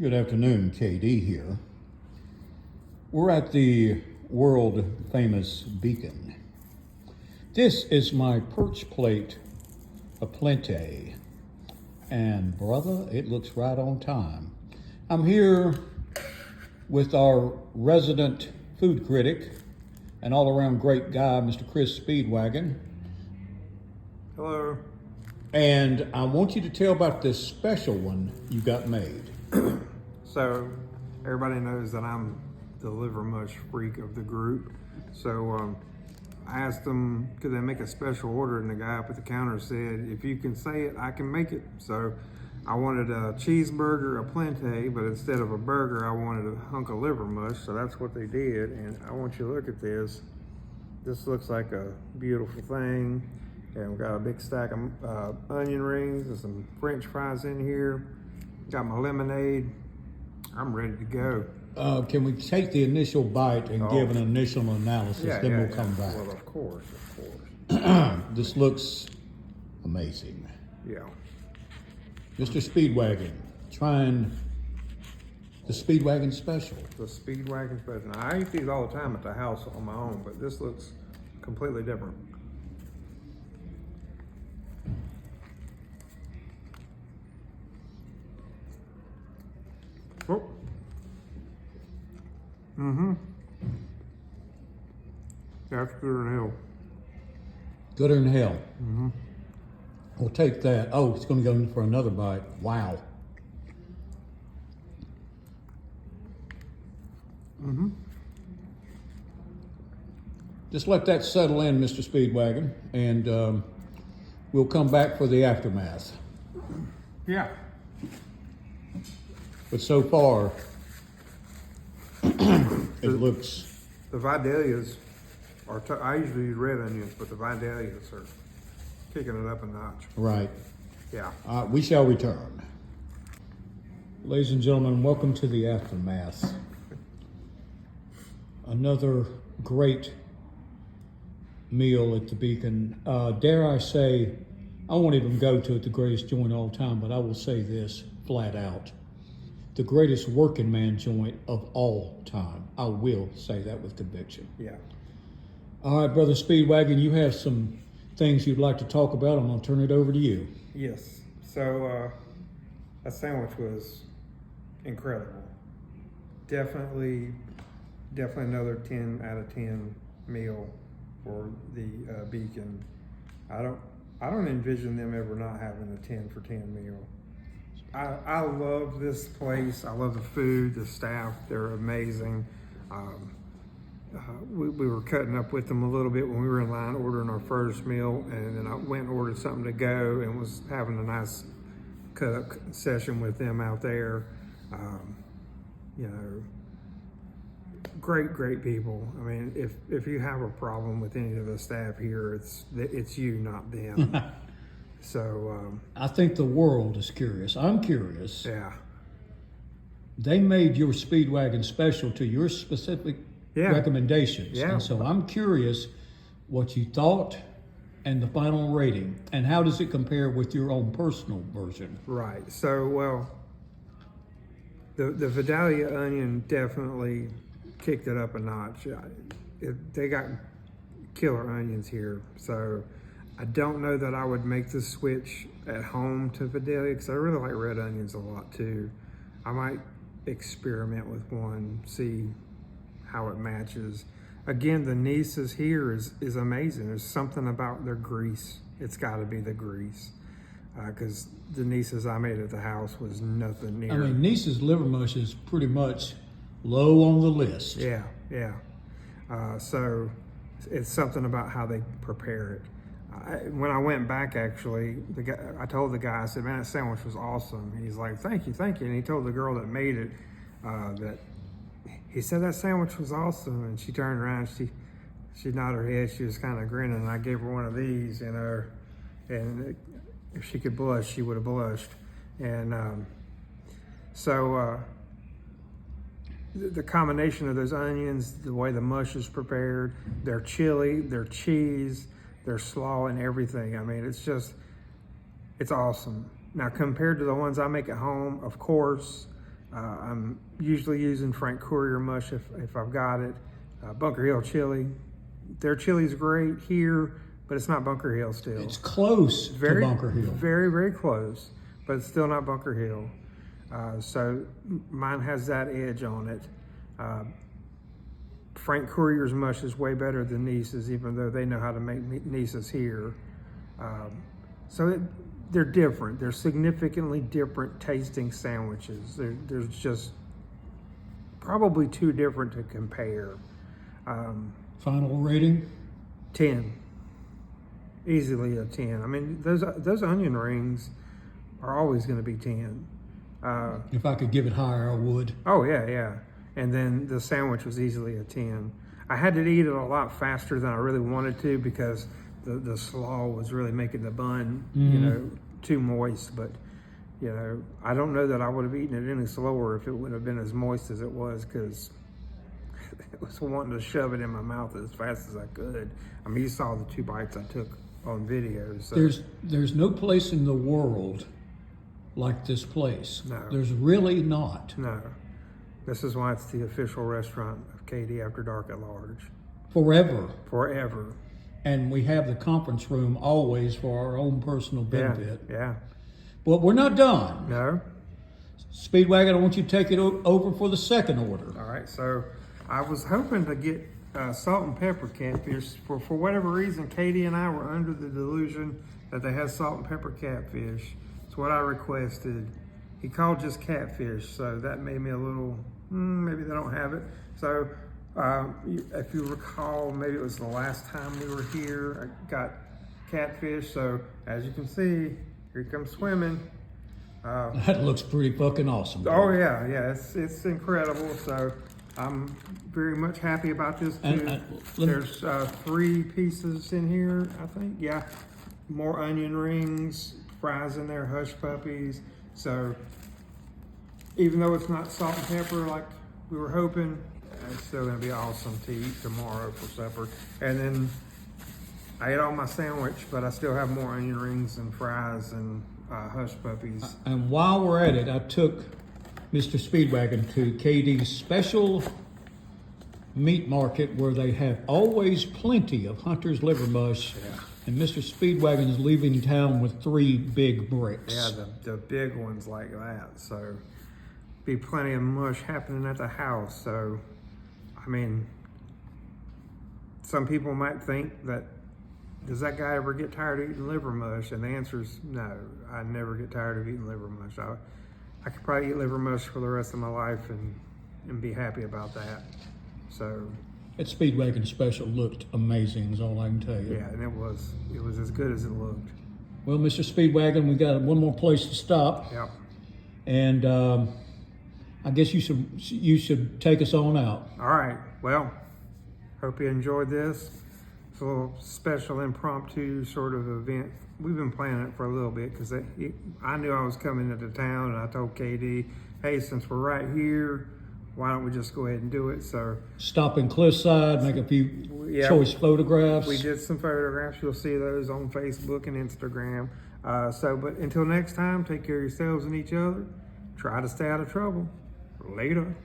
Good afternoon, KD here. We're at the world famous Beacon. This is my perch plate aplenty. And brother, it looks right on time. I'm here with our resident food critic and all around great guy, Mr. Chris Speedwagon. Hello. And I want you to tell about this special one you got made. So everybody knows that I'm the liver mush freak of the group. So I asked them, could they make a special order? And the guy up at the counter said, if you can say it, I can make it. So I wanted a cheeseburger, a plenty, but instead of a burger, I wanted a hunk of liver mush. So that's what they did. And I want you to look at this. This looks like a beautiful thing. And we've got a big stack of onion rings and some French fries in here. Got my lemonade. I'm ready to go. Can we take the initial bite and give an initial analysis, then we'll come back. Well, of course. This looks amazing. Yeah. Mr. Speedwagon, trying the Speedwagon special. The Speedwagon special. Now, I eat these all the time at the house on my own, but this looks completely different. Oh. Mm-hmm. That's gooder than hell. Gooder than hell. Mm-hmm. We'll take that. Oh, it's going to go for another bite. Wow. Mm-hmm. Just let that settle in, Mr. Speedwagon, and we'll come back for the aftermath. Yeah. But so far, it looks... The Vidalias are, I usually use red onions, but the Vidalias are kicking it up a notch. Right. Yeah. We shall return. Ladies and gentlemen, welcome to the aftermath. Another great meal at the Beacon. Dare I say, I won't even go to it, the greatest joint of all time, but I will say this flat out. The greatest working man joint of all time. I will say that with conviction. Yeah. All right, Brother Speedwagon, you have some things you'd like to talk about. I'm going to turn it over to you. Yes. So that sandwich was incredible. Definitely another 10 out of 10 meal for the Beacon. I don't envision them ever not having a 10 for 10 meal. I love this place. I love the food, the staff. They're amazing. We were cutting up with them a little bit when we were in line ordering our first meal, and then I went and ordered something to go and was having a nice cut up session with them out there. Great people. I mean, if you have a problem with any of the staff here, it's you, not them. So I think the world is curious. I'm curious. Yeah. They made your Speedwagon special to your specific recommendations. Yeah. And so I'm curious what you thought and the final rating. And how does it compare with your own personal version? Right. So, well, the Vidalia onion definitely kicked it up a notch. They got killer onions here. So I don't know that I would make the switch at home to Vidalia because I really like red onions a lot too. I might experiment with one, see how it matches. Again, the Nice's here is amazing. There's something about their grease. It's got to be the grease because the Nice's I made at the house was nothing near. I mean, Nice's liver mush is pretty much low on the list. Yeah. So it's something about how they prepare it. When I went back, actually, I told the guy, I said, man, that sandwich was awesome. He's like, thank you. And he told the girl that made it that he said that sandwich was awesome. And she turned around, she nodded her head. She was kind of grinning. And I gave her one of these, and if she could blush, she would have blushed. And the combination of those onions, the way the mush is prepared, their chili, their cheese, their slaw and everything. I mean, it's awesome. Now, compared to the ones I make at home, of course, I'm usually using Frank Courier mush if I've got it. Bunker Hill chili. Their chili's great here, but it's not Bunker Hill still. It's close to Bunker Hill. Very, very close, but it's still not Bunker Hill. So mine has that edge on it. Frank Courier's mush is way better than Niece's, even though they know how to make Niece's here. They're different. They're significantly different tasting sandwiches. There's just probably too different to compare. Final rating? 10. Easily a 10. I mean, those onion rings are always going to be 10. If I could give it higher, I would. Oh, yeah. And then the sandwich was easily a 10. I had to eat it a lot faster than I really wanted to because the slaw was really making the bun, too moist. But, I don't know that I would have eaten it any slower if it would have been as moist as it was, because it was wanting to shove it in my mouth as fast as I could. I mean, you saw the 2 bites I took on video. So. There's no place in the world like this place. No. There's really not. No. This is why it's the official restaurant of KD After Dark at large. Forever. And we have the conference room always for our own personal benefit. Yeah. But we're not done. No. Speedwagon, I want you to take it over for the second order. All right. So I was hoping to get salt and pepper catfish. For whatever reason, Katie and I were under the delusion that they had salt and pepper catfish. It's what I requested. He called just catfish, so that made me a little, maybe they don't have it. So if you recall, maybe it was the last time we were here, I got catfish. So as you can see, here he comes swimming. That looks pretty fucking awesome. Oh yeah, it's incredible. So I'm very much happy about this too. There's 3 pieces in here, I think. Yeah, more onion rings, fries in there, hush puppies. So even though it's not salt and pepper like we were hoping, it's still gonna be awesome to eat tomorrow for supper. And then I ate all my sandwich, but I still have more onion rings and fries and hush puppies. And while we're at it, I took Mr. Speedwagon to KD's special meat market where they have always plenty of Hunter's liver mush. Yeah. And Mr. Speedwagon is leaving town with 3 big bricks. Yeah, the big ones like that. So be plenty of mush happening at the house. So, I mean, some people might think that, does that guy ever get tired of eating liver mush? And the answer is no. I never get tired of eating liver mush. I could probably eat liver mush for the rest of my life and be happy about that. So that Speedwagon special looked amazing, is all I can tell you. yeah, and it was as good as it looked. Well, Mr. Speedwagon, we got one more place to stop. Yep. And I guess you should take us on out. All right. Well, hope you enjoyed this. It's a little special impromptu sort of event. We've been planning it for a little bit because I knew I was coming into town, and I told KD, hey, since we're right here, why don't we just go ahead and do it? So stop in Cliffside, make a few choice photographs. We did some photographs. You'll see those on Facebook and Instagram. But until next time, take care of yourselves and each other. Try to stay out of trouble. Later.